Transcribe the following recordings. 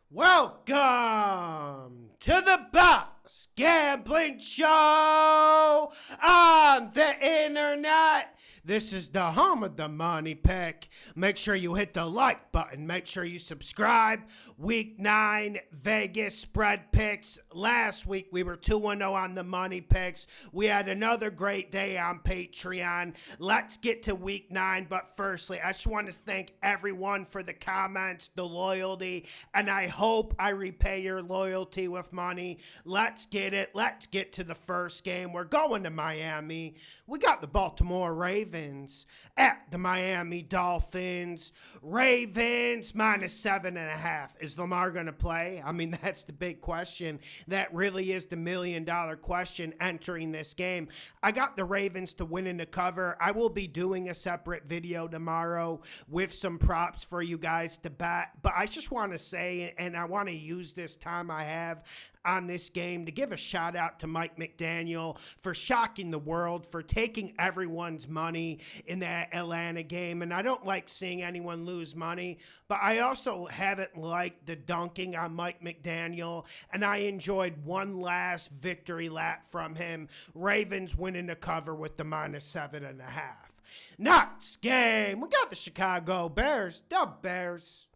Welcome to the best gambling show on the internet. This is the home of the money pick. Make sure you hit the like button. Make sure you subscribe. Week 9 Vegas spread picks. Last week we were 2-0 on the money picks. We had another great day on Patreon. Let's get to week 9. But firstly, I just want to thank everyone for the comments, the loyalty, and I hope I repay your loyalty with money. Let's get it. Let's get to the first game. We're going to Miami. We got the Baltimore Ravens at the Miami Dolphins. Ravens minus 7.5. Is Lamar going to play? I mean, that's the big question. That really is the $1 million question entering this game. I got the Ravens to win in the cover. I will be doing a separate video tomorrow with some props for you guys to bet. But I just want to say, and I want to use this time I have on this game to give a shout out to Mike McDaniel for shocking the world, for taking everyone's money in that Atlanta game. And I don't like seeing anyone lose money, but I also haven't liked the dunking on Mike McDaniel, and I enjoyed one last victory lap from him. Ravens winning the cover with the minus 7.5. Next game, we got the Chicago Bears, the Bears,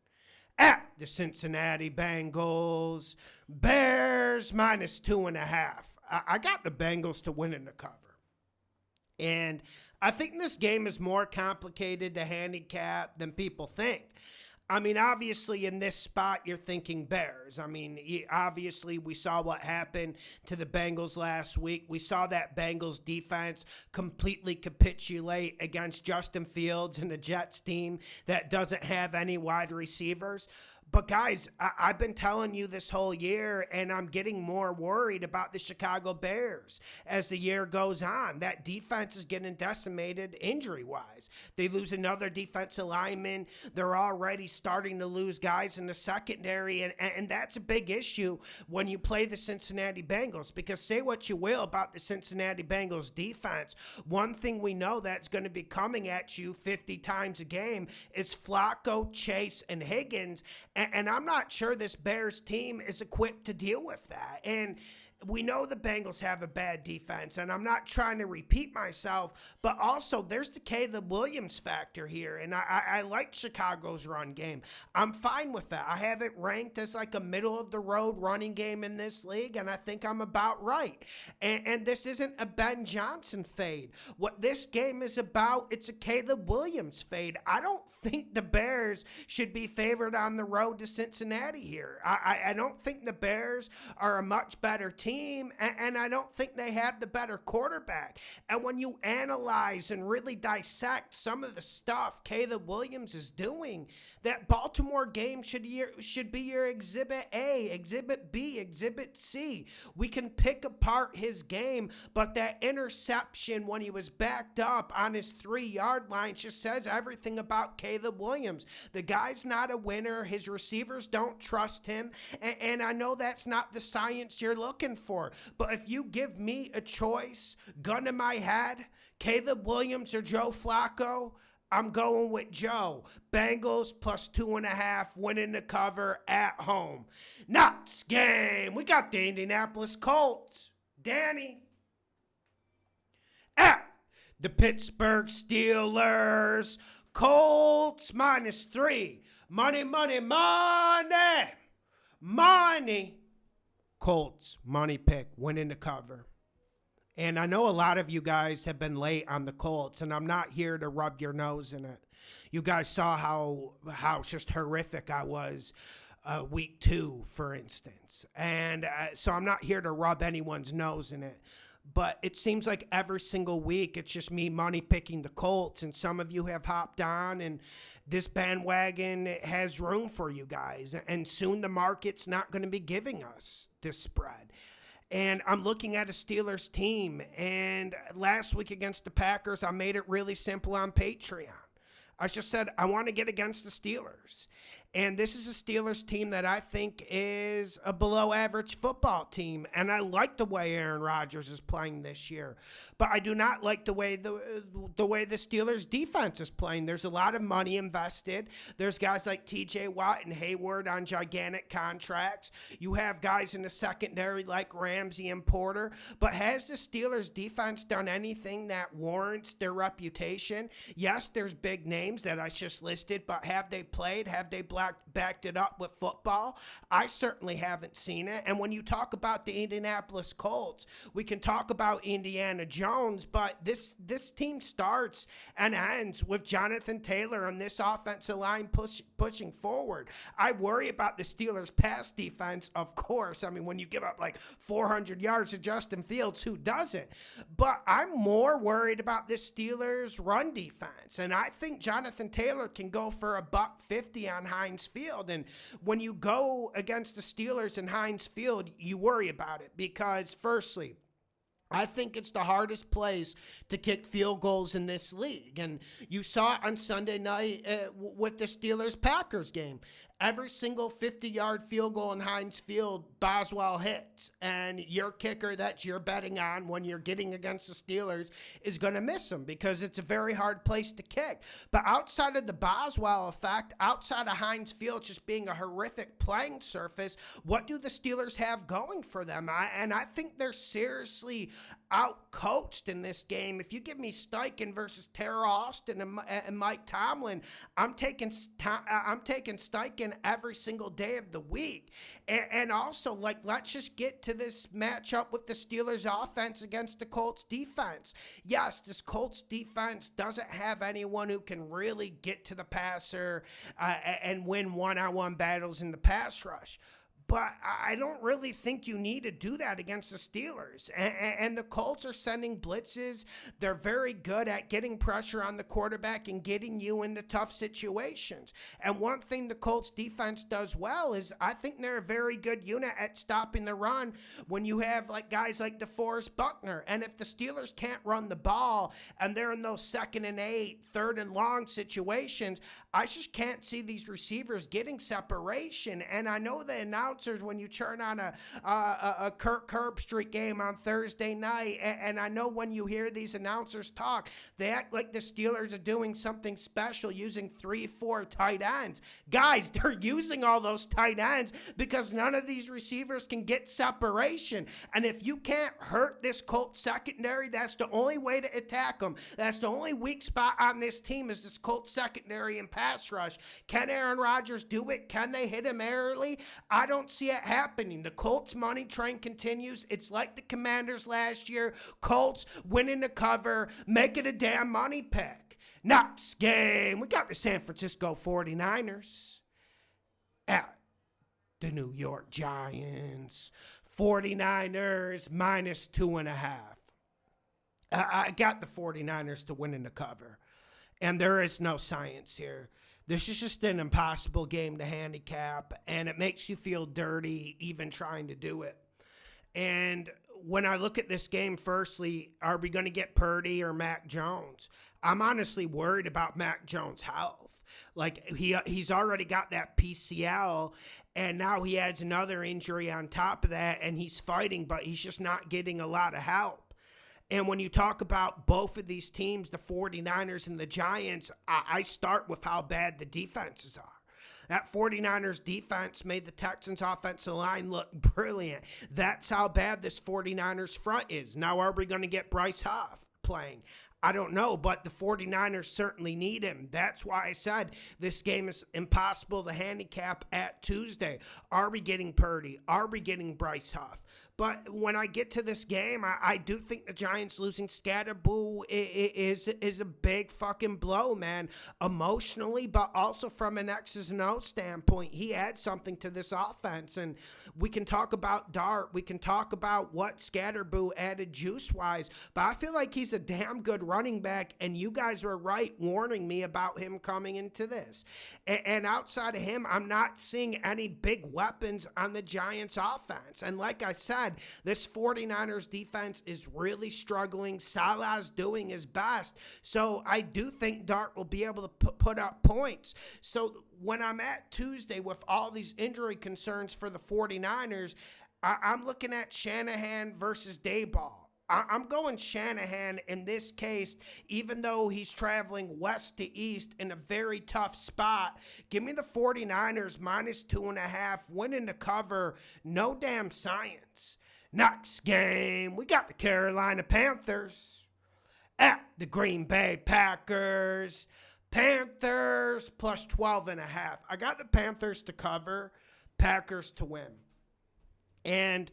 at the Cincinnati Bengals. Bears minus 2.5. I got the Bengals to win in the cover. And I think this game is more complicated to handicap than people think. I mean, obviously, in this spot, you're thinking Bears. I mean, obviously, we saw what happened to the Bengals last week. We saw that Bengals defense completely capitulate against Justin Fields and the Jets team that doesn't have any wide receivers. But guys, I've been telling you this whole year, and I'm getting more worried about the Chicago Bears as the year goes on. That defense is getting decimated injury-wise. They lose another defensive lineman. They're already starting to lose guys in the secondary, and that's a big issue when you play the Cincinnati Bengals, because say what you will about the Cincinnati Bengals defense, one thing we know that's going to be coming at you 50 times a game is Flacco, Chase, and Higgins. And I'm not sure this Bears team is equipped to deal with that. And we know the Bengals have a bad defense, and I'm not trying to repeat myself, but also there's the Caleb Williams factor here, and I like Chicago's run game. I'm fine with that. I have it ranked as like a middle-of-the-road running game in this league, and I think I'm about right. And this isn't a Ben Johnson fade. What this game is about, it's a Caleb Williams fade. I don't think the Bears should be favored on the road to Cincinnati here. I don't think the Bears are a much better team. And I don't think they have the better quarterback. And when you analyze and really dissect some of the stuff Caleb Williams is doing, that Baltimore game should be your Exhibit A, Exhibit B, Exhibit C. We can pick apart his game, but that interception when he was backed up on his 3-yard line just says everything about Caleb Williams. The guy's not a winner. His receivers don't trust him. And I know that's not the science you're looking for. But if you give me a choice, gun to my head, Caleb Williams or Joe Flacco, I'm going with Joe. Bengals plus 2.5, winning the cover at home. Next game, we got the Indianapolis Colts. Danny. At the Pittsburgh Steelers. Colts minus 3. Money, money, money. Money. Colts, money pick, winning the cover. And I know a lot of you guys have been late on the Colts, and I'm not here to rub your nose in it. You guys saw how just horrific I was week 2, for instance. And so I'm not here to rub anyone's nose in it. But it seems like every single week it's just me money picking the Colts, and some of you have hopped on, and this bandwagon has room for you guys. And soon the market's not going to be giving us this spread. And I'm looking at a Steelers team, and last week against the Packers, I made it really simple on Patreon. I just said, I want to get against the Steelers. And this is a Steelers team that I think is a below average football team. And I like the way Aaron Rodgers is playing this year. But I do not like the way the Steelers defense is playing. There's a lot of money invested. There's guys like TJ Watt and Hayward on gigantic contracts. You have guys in the secondary like Ramsey and Porter. But has the Steelers defense done anything that warrants their reputation? Yes, there's big names that I just listed, but have they played? Have they backed it up with football? I certainly haven't seen it. And when you talk about the Indianapolis Colts, we can talk about Indiana Jones, but this team starts and ends with Jonathan Taylor on this offensive line pushing forward. I worry about the Steelers' pass defense, of course. I mean, when you give up like 400 yards to Justin Fields, who doesn't? But I'm more worried about the Steelers' run defense, and I think Jonathan Taylor can go for $150 on Heinz Field. And when you go against the Steelers in Heinz Field, you worry about it because, firstly, I think it's the hardest place to kick field goals in this league. And you saw it on Sunday night with the Steelers-Packers game. Every single 50-yard field goal in Heinz Field, Boswell hits. And your kicker that you're betting on when you're getting against the Steelers is going to miss them because it's a very hard place to kick. But outside of the Boswell effect, outside of Heinz Field just being a horrific playing surface, what do the Steelers have going for them? I think they're seriously out-coached in this game. If you give me Steichen versus Tara Austin and Mike Tomlin, I'm taking Steichen every single day of the week. And also, like, let's just get to this matchup with the Steelers offense against the Colts defense. Yes, this Colts defense doesn't have anyone who can really get to the passer and win one-on-one battles in the pass rush. But I don't really think you need to do that against the Steelers. And the Colts are sending blitzes. They're very good at getting pressure on the quarterback and getting you into tough situations. And one thing the Colts defense does well is I think they're a very good unit at stopping the run when you have like guys like DeForest Buckner. And if the Steelers can't run the ball and they're in those 2nd and 8, 3rd and long situations, I just can't see these receivers getting separation. And I know the announcers when you turn on a Kirk Herbstreit game on Thursday night, and I know when you hear these announcers talk, they act like the Steelers are doing something special using 3-4 tight ends. Guys, they're using all those tight ends because none of these receivers can get separation. And if you can't hurt this Colts secondary, that's the only way to attack them. That's the only weak spot on this team is this Colts secondary and pass rush. Can Aaron Rodgers do it? Can they hit him early? I don't see it happening. The Colts money train continues. It's like the Commanders last year. Colts winning the cover, make it a damn money pick. Next game, we got the San Francisco 49ers at the New York Giants. 49ers minus 2.5. I got the 49ers to win in the cover. And there is no science here. This is just an impossible game to handicap, and it makes you feel dirty even trying to do it. And when I look at this game, firstly, are we going to get Purdy or Mac Jones? I'm honestly worried about Mac Jones' health. Like, he's already got that PCL, and now he adds another injury on top of that, and he's fighting, but he's just not getting a lot of help. And when you talk about both of these teams, the 49ers and the Giants, I start with how bad the defenses are. That 49ers defense made the Texans offensive line look brilliant. That's how bad this 49ers front is. Now, are we going to get Bryce Huff playing? I don't know, but the 49ers certainly need him. That's why I said this game is impossible to handicap at Tuesday. Are we getting Purdy? Are we getting Bryce Huff? But when I get to this game, I do think the Giants losing Scatterboo is a big fucking blow, man. Emotionally, but also from an X's and O standpoint. He adds something to this offense. And we can talk about Dart. We can talk about what Scatterboo added juice-wise. But I feel like he's a damn good running back, and you guys were right warning me about him coming into this. And outside of him, I'm not seeing any big weapons on the Giants offense. And like I said, this 49ers defense is really struggling. Salah's doing his best. So I do think Dart will be able to put up points. So when I'm at Tuesday with all these injury concerns for the 49ers, I'm looking at Shanahan versus Daboll. I'm going Shanahan in this case, even though he's traveling west to east in a very tough spot. Give me the 49ers minus 2.5, winning the cover. No damn science. Next game, we got the Carolina Panthers at the Green Bay Packers. Panthers plus 12.5. I got the Panthers to cover, Packers to win. And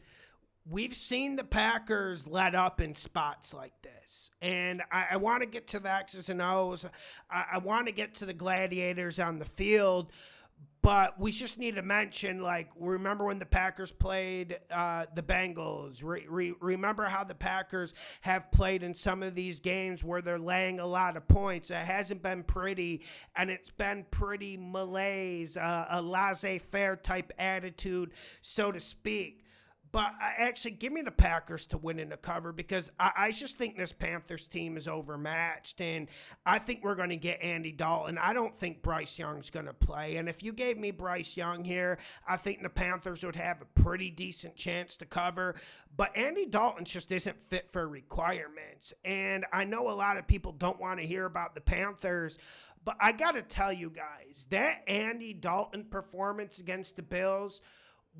we've seen the Packers let up in spots like this. And I want to get to the X's and O's. I want to get to the gladiators on the field. But we just need to mention, like, remember when the Packers played the Bengals? Remember how the Packers have played in some of these games where they're laying a lot of points. It hasn't been pretty, and it's been pretty malaise, a laissez-faire type attitude, so to speak. But actually, give me the Packers to win in the cover because I just think this Panthers team is overmatched, and I think we're going to get Andy Dalton. I don't think Bryce Young's going to play, and if you gave me Bryce Young here, I think the Panthers would have a pretty decent chance to cover. But Andy Dalton just isn't fit for requirements, and I know a lot of people don't want to hear about the Panthers, but I got to tell you guys, that Andy Dalton performance against the Bills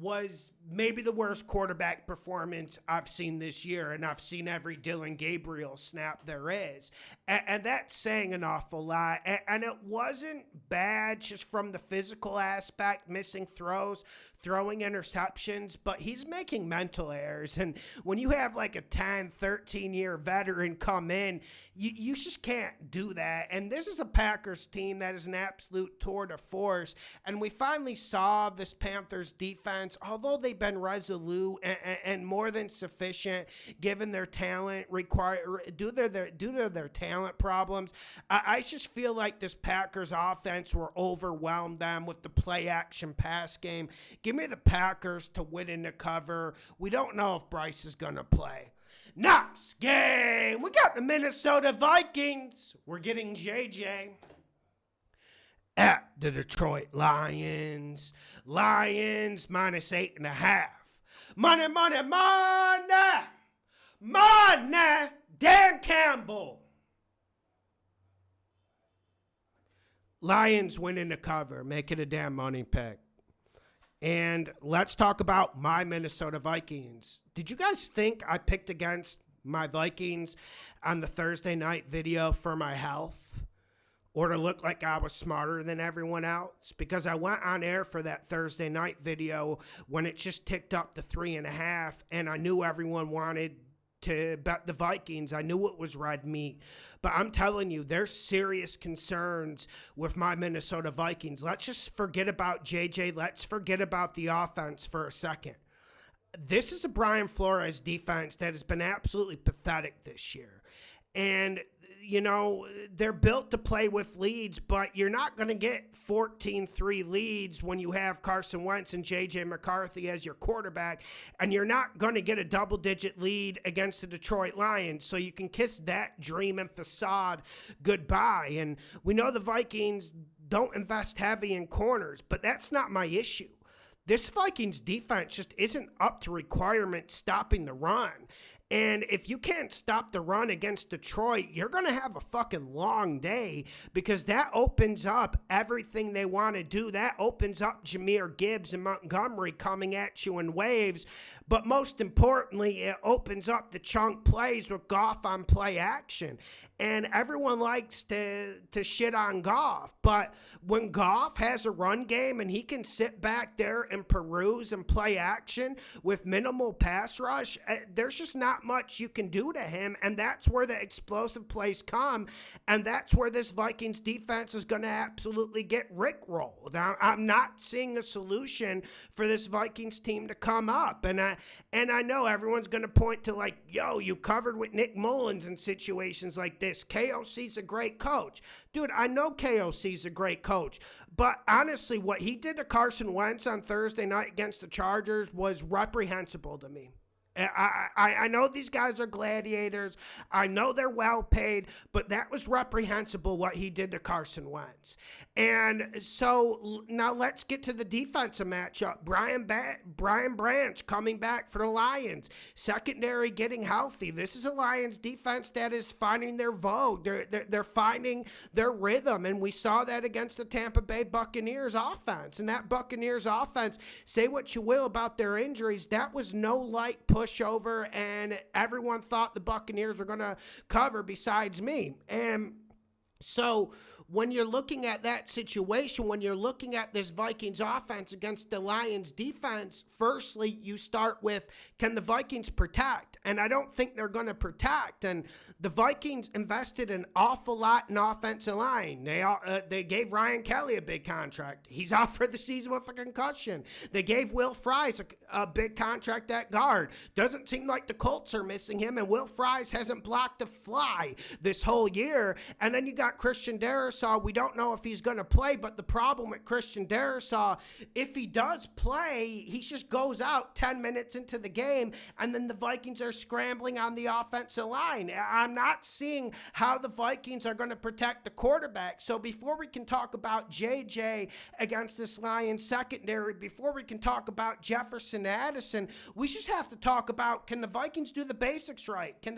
was maybe the worst quarterback performance I've seen this year, and I've seen every Dylan Gabriel snap there is. And that's saying an awful lot. And it wasn't bad just from the physical aspect, missing throws, throwing interceptions, but he's making mental errors. And when you have like a 10, 13-year veteran come in, you just can't do that. And this is a Packers team that is an absolute tour de force. And we finally saw this Panthers defense, although they've been resolute and more than sufficient given their talent due to their talent problems. I just feel like this Packers offense will overwhelm them with the play action pass game. Give me the Packers to win in the cover. We don't know if Bryce is going to play. Next game, we got the Minnesota Vikings. We're getting JJ at the Detroit Lions. Lions minus 8.5. Money, money, money. Money. Dan Campbell. Lions winning the cover. Make it a damn money pick. And let's talk about my Minnesota Vikings. Did you guys think I picked against my Vikings on the Thursday night video for my health? Or to look like I was smarter than everyone else? Because I went on air for that Thursday night video when it just ticked up to 3.5, and I knew everyone wanted to bet the Vikings. I knew it was red meat. But I'm telling you, there's serious concerns with my Minnesota Vikings. Let's just forget about JJ. Let's forget about the offense for a second. This is a Brian Flores defense that has been absolutely pathetic this year. And, you know, they're built to play with leads, but you're not going to get 14-3 leads when you have Carson Wentz and J.J. McCarthy as your quarterback, and you're not going to get a double-digit lead against the Detroit Lions, so you can kiss that dream and facade goodbye. And we know the Vikings don't invest heavy in corners, but that's not my issue. This Vikings defense just isn't up to requirements stopping the run. And if you can't stop the run against Detroit, you're going to have a fucking long day because that opens up everything they want to do. That opens up Jahmyr Gibbs and Montgomery coming at you in waves. But most importantly, it opens up the chunk plays with Goff on play action. And everyone likes to shit on Goff. But when Goff has a run game and he can sit back there and peruse and play action with minimal pass rush, there's just not not much you can do to him, and that's where the explosive plays come, and that's where this Vikings defense is going to absolutely get rickrolled. I'm not seeing a solution for this Vikings team to come up, and I know everyone's going to point to like, yo, you covered with Nick Mullins in situations like this. KOC's a great coach. Dude, I know KOC's a great coach, but honestly, what he did to Carson Wentz on Thursday night against the Chargers was reprehensible to me. I know these guys are gladiators. I know they're well paid, but that was reprehensible what he did to Carson Wentz. And so now let's get to the defensive matchup. Brian Branch coming back for the Lions. Secondary getting healthy. This is a Lions defense that is finding their vogue. They're finding their rhythm, and we saw that against the Tampa Bay Buccaneers offense. And that Buccaneers offense, say what you will about their injuries, that was no light pushover, and everyone thought the Buccaneers were going to cover besides me. And so when you're looking at that situation, when you're looking at this Vikings offense against the Lions defense, firstly, you start with, can the Vikings protect? And I don't think they're going to protect. And the Vikings invested an awful lot in offensive line. They gave Ryan Kelly a big contract. He's out for the season with a concussion. They gave Will Fries a big contract at guard. Doesn't seem like the Colts are missing him, and Will Fries hasn't blocked a fly this whole year. And then you got Christian Darrisaw. We don't know if he's going to play, but the problem with Christian Darrisaw, if he does play, he just goes out 10 minutes into the game, and then the Vikings are scrambling on the offensive line. I'm not seeing how the Vikings are going to protect the quarterback. So before we can talk about JJ against this Lions secondary, before we can talk about Jefferson Addison, we just have to talk about, can the Vikings do the basics right? Can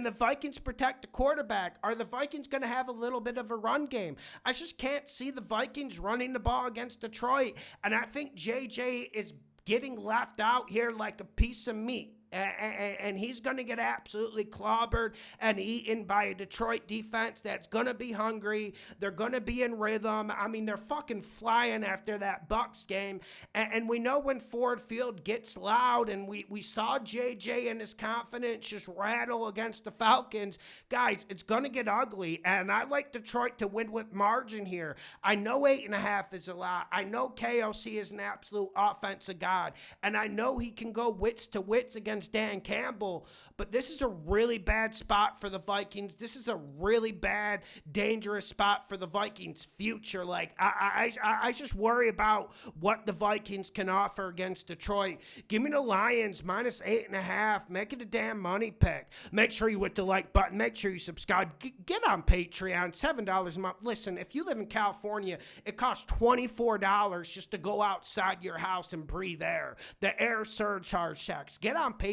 the Vikings protect the quarterback? Are the Vikings going to have a little bit of a run game? I just can't see the Vikings running the ball against Detroit, and I think JJ is getting left out here like a piece of meat. And he's going to get absolutely clobbered and eaten by a Detroit defense that's going to be hungry. They're going to be in rhythm. I mean, they're fucking flying after that Bucs game. And we know when Ford Field gets loud, and we saw JJ and his confidence just rattle against the Falcons. Guys, it's going to get ugly. And I like Detroit to win with margin here. I know 8.5 is a lot. I know KOC is an absolute offensive god. And I know he can go wits to wits against Dan Campbell, but this is a really bad spot for the Vikings. This is a really bad, dangerous spot for the Vikings' future. Like, I just worry about what the Vikings can offer against Detroit. Give me the Lions minus 8.5. Make it a damn money pick. Make sure you hit the like button. Make sure you subscribe. Get on Patreon, $7 a month. Listen, if you live in California, it costs $24 just to go outside your house and breathe air. The air surcharge checks. Get on Patreon.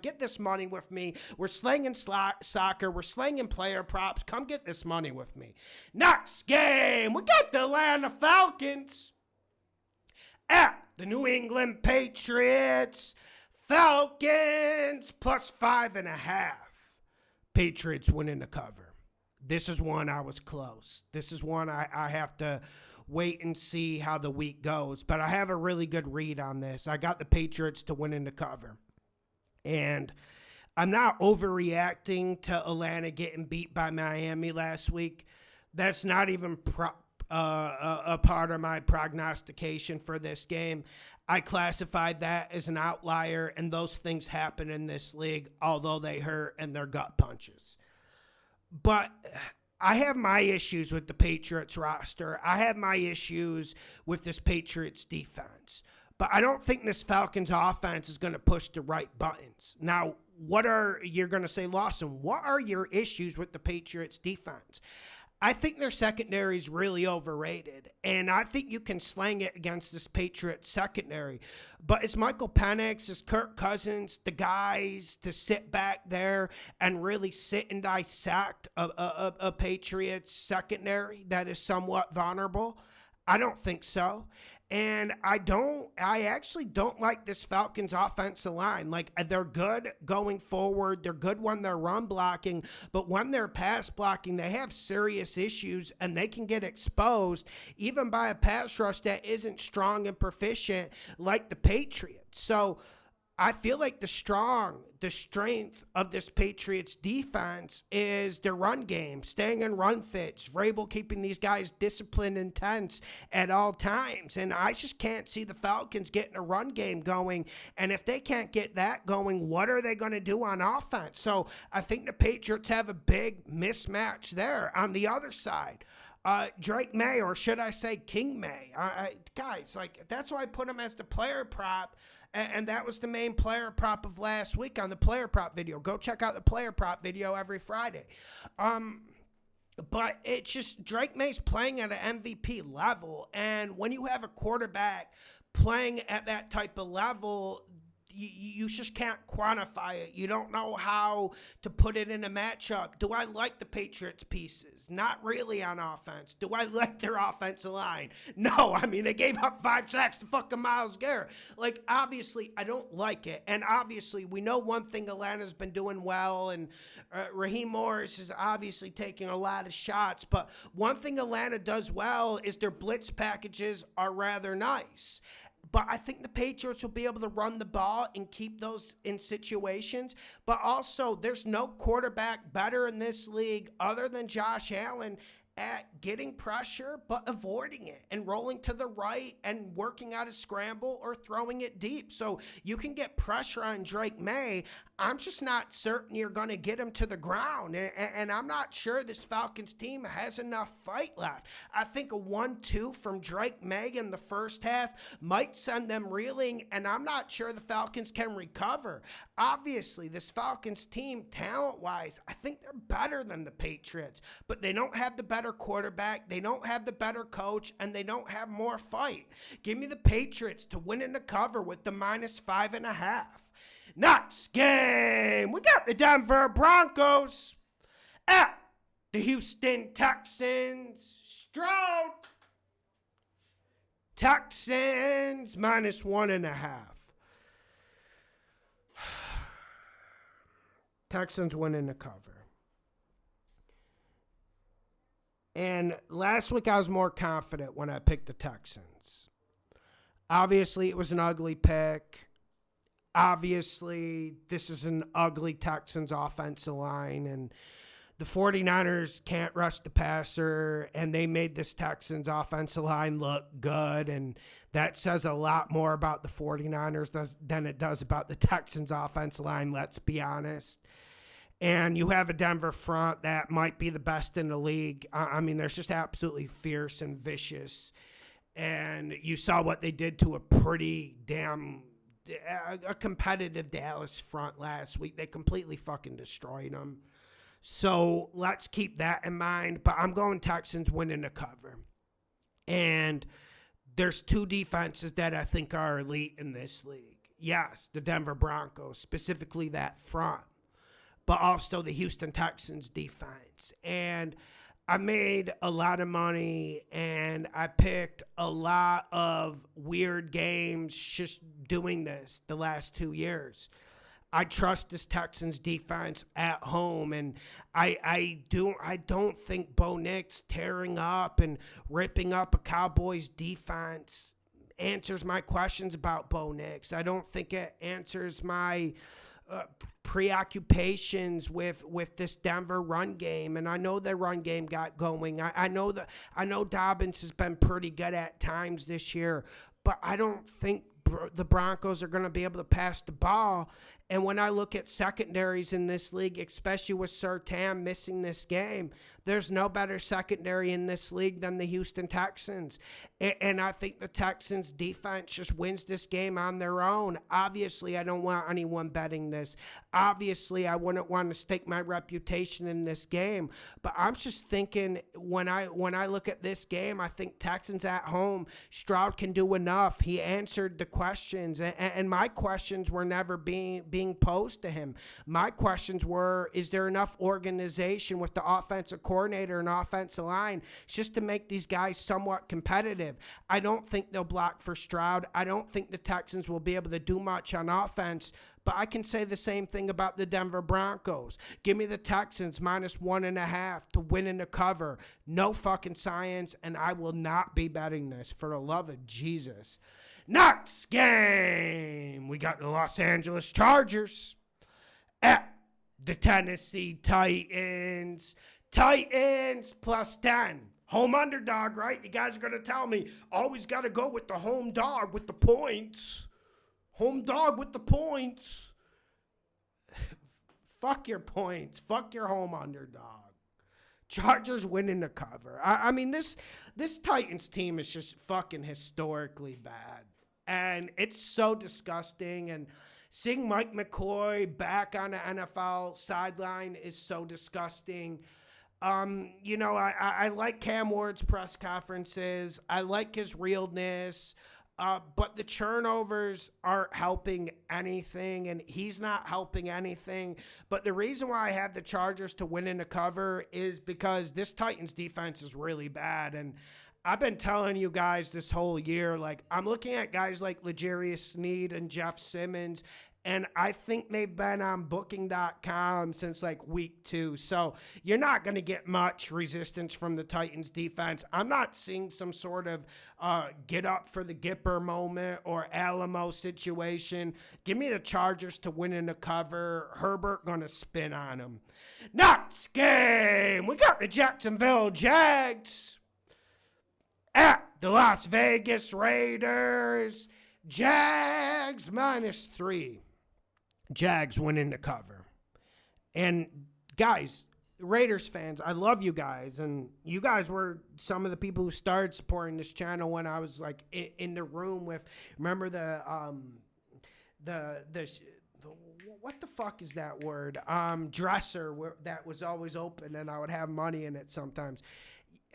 Get this money with me. We're slanging soccer. We're slanging player props. Come get this money with me. Next game, we got the Atlanta Falcons at the New England Patriots. Falcons plus 5.5. Patriots winning the cover. This is one I was close. This is one I have to wait and see how the week goes. But I have a really good read on this. I got the Patriots to win in the cover. And I'm not overreacting to Atlanta getting beat by Miami last week. That's not even a part of my prognostication for this game. I classified that as an outlier, and those things happen in this league, although they hurt and they're gut punches. But I have my issues with the Patriots roster. I have my issues with this Patriots defense. But I don't think this Falcons offense is going to push the right buttons. Now, you're going to say, Lawson, what are your issues with the Patriots defense? I think their secondary is really overrated, and I think you can slang it against this Patriots secondary. But is Michael Penix, is Kirk Cousins the guys to sit back there and really sit and dissect a Patriots secondary that is somewhat vulnerable? I don't think so. And I actually don't like this Falcons offensive line. Like, they're good going forward. They're good when they're run blocking, but when they're pass blocking, they have serious issues, and they can get exposed even by a pass rush that isn't strong and proficient like the Patriots. So I feel like the strength of this Patriots defense is their run game, staying in run fits, Vrabel keeping these guys disciplined and tense at all times. And I just can't see the Falcons getting a run game going. And if they can't get that going, what are they going to do on offense? So I think the Patriots have a big mismatch there. On the other side, Drake May, or should I say King May, guys, like that's why I put him as the player prop. And that was the main player prop of last week on the player prop video. Go check out the player prop video every Friday. But it's just Drake May's playing at an MVP level. And when you have a quarterback playing at that type of level, you just can't quantify it. You don't know how to put it in a matchup. Do I like the Patriots pieces? Not really on offense. Do I like their offensive line? No. I mean, they gave up 5 sacks to fucking Myles Garrett. Like, obviously, I don't like it. And obviously, we know one thing Atlanta's been doing well, and Raheem Morris is obviously taking a lot of shots. But one thing Atlanta does well is their blitz packages are rather nice. But I think the Patriots will be able to run the ball and keep those in situations. But also, there's no quarterback better in this league other than Josh Allen at getting pressure but avoiding it and rolling to the right and working out a scramble or throwing it deep. So you can get pressure on Drake May. I'm just not certain you're going to get him to the ground. And I'm not sure this Falcons team has enough fight left. I think a 1-2 from Drake May in the first half might send them reeling, and I'm not sure the Falcons can recover. Obviously, this Falcons team, talent-wise, I think they're better than the Patriots, but they don't have the better quarterback, they don't have the better coach, and they don't have more fight. Give me the Patriots to win in the cover with the -5.5. Next game, we got the Denver Broncos at the Houston Texans. Stroud. Texans -1.5. Texans winning the cover. And last week I was more confident when I picked the Texans. Obviously, it was an ugly pick. Obviously, this is an ugly Texans offensive line, and the 49ers can't rush the passer, and they made this Texans offensive line look good, and that says a lot more about the 49ers than it does about the Texans offensive line, let's be honest. And you have a Denver front that might be the best in the league. I mean, they're just absolutely fierce and vicious. And you saw what they did to a pretty damn a competitive Dallas front last week. They completely fucking destroyed them. So let's keep that in mind. But I'm going Texans winning the cover. And there's 2 defenses that I think are elite in this league. Yes, the Denver Broncos, specifically that front, but also the Houston Texans defense. And I made a lot of money, and I picked a lot of weird games just doing this the last 2 years. I trust this Texans defense at home, and I don't think Bo Nix tearing up and ripping up a Cowboys defense answers my questions about Bo Nix. I don't think it answers my preoccupations with this Denver run game, and I know their run game got going. I know Dobbins has been pretty good at times this year, but I don't think the Broncos are going to be able to pass the ball. And when I look at secondaries in this league, especially with Surtain missing this game, there's no better secondary in this league than the Houston Texans. And I think the Texans defense just wins this game on their own. Obviously, I don't want anyone betting this. Obviously, I wouldn't want to stake my reputation in this game. But I'm just thinking when I look at this game, I think Texans at home, Stroud can do enough. He answered the questions, and my questions were never being posed to him. My questions were, is there enough organization with the offensive coordinator and offensive line just to make these guys somewhat competitive? I don't think they'll block for Stroud. I don't think the Texans will be able to do much on offense, but I can say the same thing about the Denver Broncos. Give me the Texans -1.5 to win in the cover. No fucking science, and I will not be betting this for the love of Jesus. Next game, we got the Los Angeles Chargers at the Tennessee Titans. Titans plus 10. Home underdog, right? You guys are going to tell me, always got to go with the home dog with the points. Home dog with the points. Fuck your points. Fuck your home underdog. Chargers winning the cover. I mean, this Titans team is just fucking historically bad. And it's so disgusting. And seeing Mike McCoy back on the NFL sideline is so disgusting. I like Cam Ward's press conferences. I like his realness. But the turnovers aren't helping anything, and he's not helping anything. But the reason why I have the Chargers to win in the cover is because this Titans defense is really bad. And I've been telling you guys this whole year, like, I'm looking at guys like L'Jarius Sneed and Jeff Simmons, and I think they've been on Booking.com since like week 2. So you're not going to get much resistance from the Titans defense. I'm not seeing some sort of get up for the Gipper moment or Alamo situation. Give me the Chargers to win in the cover. Herbert going to spin on them. Next game, we got the Jacksonville Jags at the Las Vegas Raiders. Jags -3. Jags winning the cover. And guys, Raiders fans, I love you guys. And you guys were some of the people who started supporting this channel when I was like in the room with, remember the what the fuck is that word? Dresser that was always open and I would have money in it sometimes.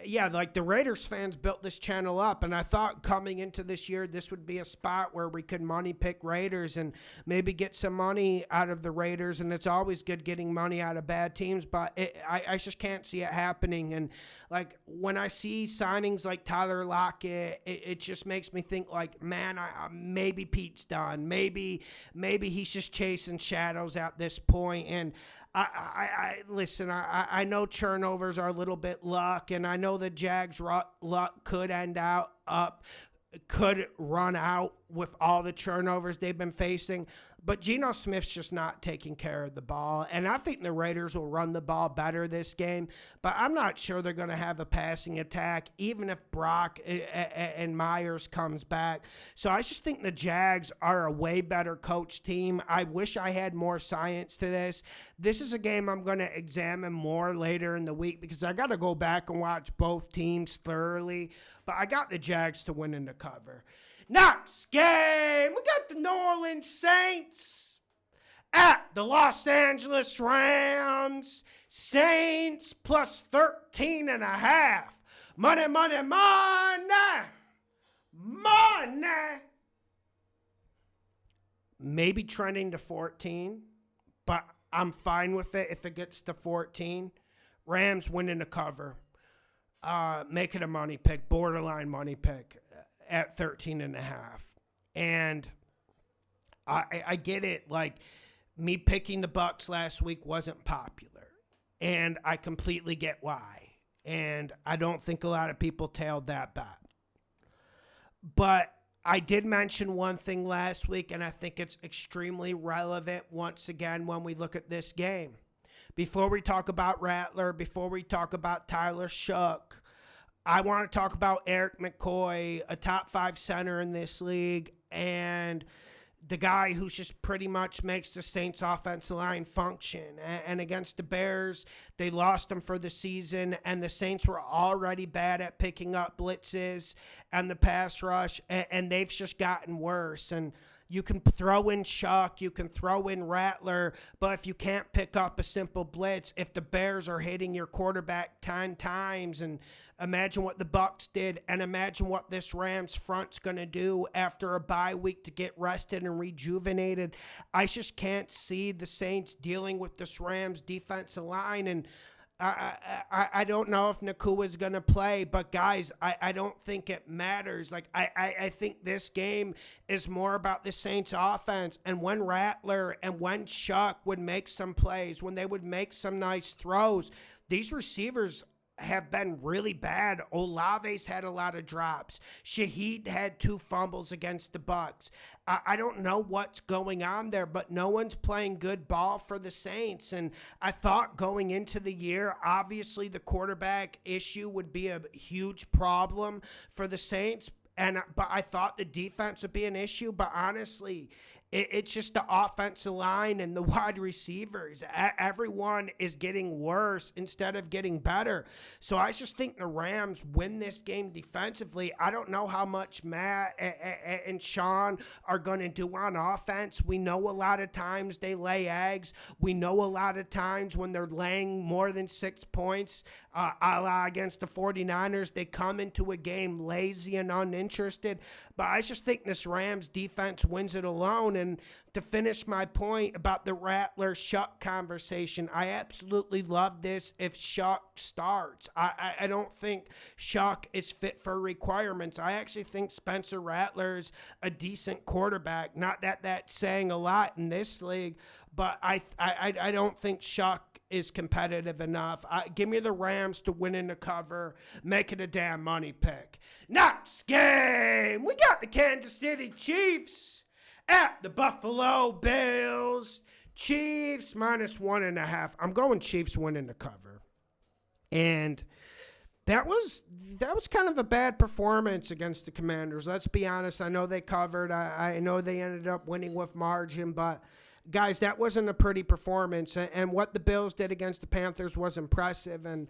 Yeah, like the Raiders fans built this channel up, and I thought coming into this year, this would be a spot where we could money pick Raiders and maybe get some money out of the Raiders, and it's always good getting money out of bad teams, but I just can't see it happening. And like when I see signings like Tyler Lockett, it just makes me think like, man, maybe Pete's done. Maybe he's just chasing shadows at this point. And listen, I know turnovers are a little bit luck, and I know the Jags' luck could could run out with all the turnovers they've been facing, but Geno Smith's just not taking care of the ball, and I think the Raiders will run the ball better this game, but I'm not sure they're going to have a passing attack, even if Brock and Myers comes back. So I just think the Jags are a way better coach team. I wish I had more science to this. This is a game I'm going to examine more later in the week because I got to go back and watch both teams thoroughly, but I got the Jags to win in the cover. Next game, we got the New Orleans Saints at the Los Angeles Rams. Saints plus 13.5. Money, money, money. Money. Maybe trending to 14, but I'm fine with it if it gets to 14. Rams winning the cover. Make it a money pick, borderline money pick at 13.5. And I get it. Like, me picking the Bucs last week wasn't popular. And I completely get why. And I don't think a lot of people tailed that bet. But I did mention one thing last week, and I think it's extremely relevant once again when we look at this game. Before we talk about Rattler, before we talk about Tyler Shook, I want to talk about Eric McCoy, a top 5 center in this league, and the guy who just pretty much makes the Saints offensive line function. And against the Bears, they lost him for the season, and the Saints were already bad at picking up blitzes and the pass rush, and they've just gotten worse. And you can throw in Chuck, you can throw in Rattler, but if you can't pick up a simple blitz, if the Bears are hitting your quarterback 10 times, and imagine what the Bucs did, and imagine what this Rams front's going to do after a bye week to get rested and rejuvenated. I just can't see the Saints dealing with this Rams defensive line, and I don't know if Nakua's going to play, but guys, I don't think it matters. Like, I think this game is more about the Saints offense, and when Rattler and when Chuck would make some plays, when they would make some nice throws, these receivers have been really bad. Olave's had a lot of drops. Shaheed had 2 fumbles against the Bucs. I don't know what's going on there, but no one's playing good ball for the Saints. And I thought going into the year, obviously the quarterback issue would be a huge problem for the Saints. But I thought the defense would be an issue. But honestly, it's just the offensive line and the wide receivers. Everyone is getting worse instead of getting better. So I just think the Rams win this game defensively. I don't know how much Matt and Sean are going to do on offense. We know a lot of times they lay eggs. We know a lot of times when they're laying more than 6 points, a la against the 49ers, they come into a game lazy and uninterested. But I just think this Rams defense wins it alone. And to finish my point about the Rattler-Shuck conversation, I absolutely love this if Shuck starts. I don't think Shuck is fit for requirements. I actually think Spencer Rattler's a decent quarterback. Not that that's saying a lot in this league, but I don't think Shuck is competitive enough. Give me the Rams to win in the cover. Make it a damn money pick. Next game, we got the Kansas City Chiefs at the Buffalo Bills. Chiefs -1.5. I'm going Chiefs winning the cover. And that was kind of a bad performance against the Commanders. Let's be honest. I know they covered. I know they ended up winning with margin, but guys, that wasn't a pretty performance. And what the Bills did against the Panthers was impressive. And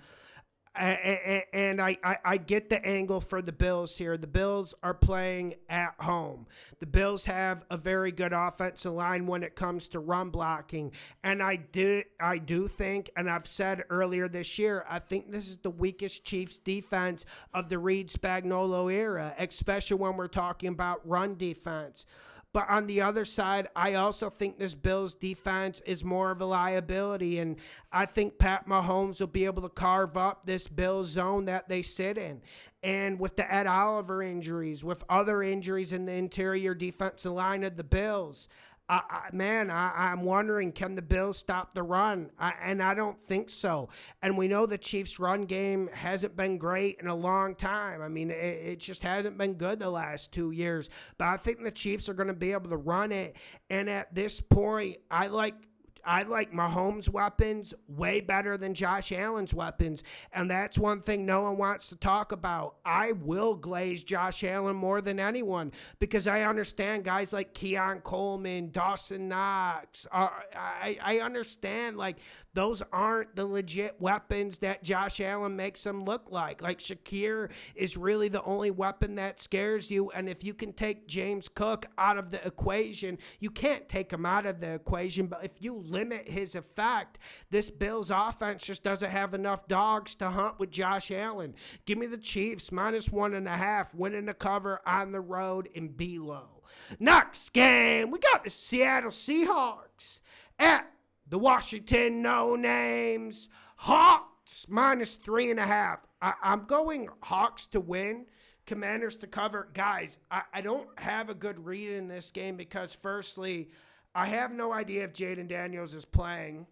I get the angle for the Bills here. The Bills are playing at home. The Bills have a very good offensive line when it comes to run blocking. And I do think, and I've said earlier this year, I think this is the weakest Chiefs defense of the Reed Spagnuolo era, especially when we're talking about run defense. But on the other side, I also think this Bills defense is more of a liability. And I think Pat Mahomes will be able to carve up this Bills zone that they sit in. And with the Ed Oliver injuries, with other injuries in the interior defensive line of the Bills, I'm wondering, can the Bills stop the run? And I don't think so. And we know the Chiefs' run game hasn't been great in a long time. I mean, it just hasn't been good the last 2 years. But I think the Chiefs are going to be able to run it. And at this point, I like Mahomes' weapons way better than Josh Allen's weapons. And that's one thing no one wants to talk about. I will glaze Josh Allen more than anyone because I understand guys like Keon Coleman, Dawson Knox. I understand, like, those aren't the legit weapons that Josh Allen makes them look like. Like, Shakir is really the only weapon that scares you. And if you can take James Cook out of the equation, you can't take him out of the equation. But if you limit his effect, this Bills offense just doesn't have enough dogs to hunt with Josh Allen. Give me the Chiefs -1.5, winning the cover on the road in B-Low. Next game, we got the Seattle Seahawks at the Washington No-Names. Hawks -3.5. I'm going Hawks to win, Commanders to cover. Guys, I don't have a good read in this game because, firstly, I have no idea if Jaden Daniels is playing.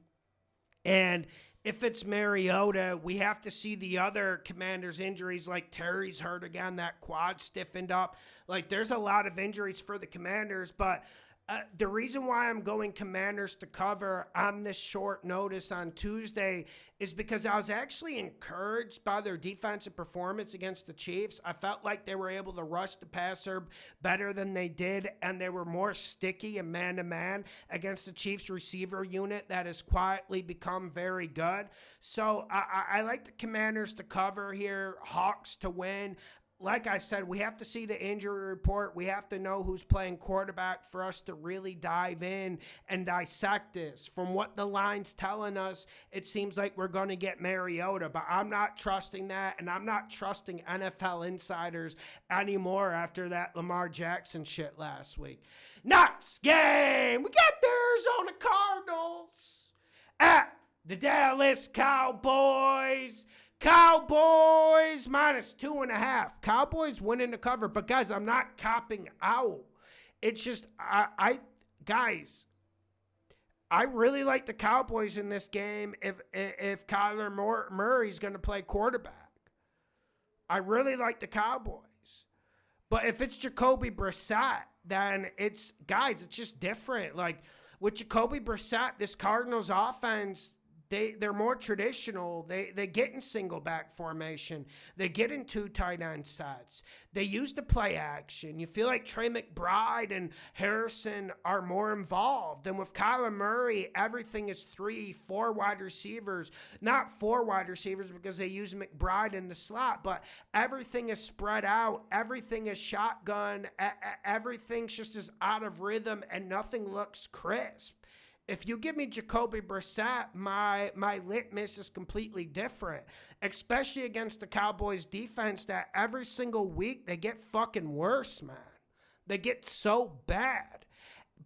And if it's Mariota, we have to see the other Commanders' injuries, like Terry's hurt again, that quad stiffened up. Like, there's a lot of injuries for the Commanders, but the reason why I'm going Commanders to cover on this short notice on Tuesday is because I was actually encouraged by their defensive performance against the Chiefs. I felt like they were able to rush the passer better than they did, and they were more sticky and man-to-man against the Chiefs receiver unit that has quietly become very good. So I like the Commanders to cover here, Hawks to win. Like I said, we have to see the injury report. We have to know who's playing quarterback for us to really dive in and dissect this. From what the line's telling us, it seems like we're going to get Mariota, but I'm not trusting that, and I'm not trusting NFL insiders anymore after that Lamar Jackson shit last week. Next game, we got the Arizona Cardinals at the Dallas Cowboys. Cowboys -2.5. Cowboys winning the cover. But, guys, I'm not copping out. It's just, guys, I really like the Cowboys in this game if Kyler Murray's going to play quarterback. I really like the Cowboys. But if it's Jacoby Brissett, then it's just different. Like with Jacoby Brissett, this Cardinals offense, they're more traditional. They get in single back formation. They get in 2 tight end sets. They use the play action. You feel like Trey McBride and Harrison are more involved. And with Kyler Murray, everything is 3-4 wide receivers. Not 4 wide receivers because they use McBride in the slot, but everything is spread out. Everything is shotgun. Everything's just as out of rhythm and nothing looks crisp. If you give me Jacoby Brissett, my litmus is completely different, especially against the Cowboys defense that every single week they get fucking worse, man. They get so bad.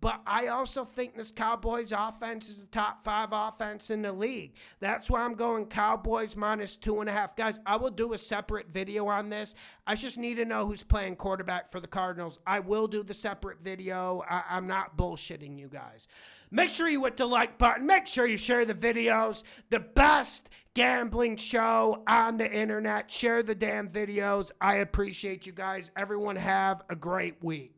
But I also think this Cowboys offense is the top 5 offense in the league. That's why I'm going Cowboys -2.5. Guys, I will do a separate video on this. I just need to know who's playing quarterback for the Cardinals. I will do the separate video. I'm not bullshitting you guys. Make sure you hit the like button. Make sure you share the videos. The best gambling show on the internet. Share the damn videos. I appreciate you guys. Everyone have a great week.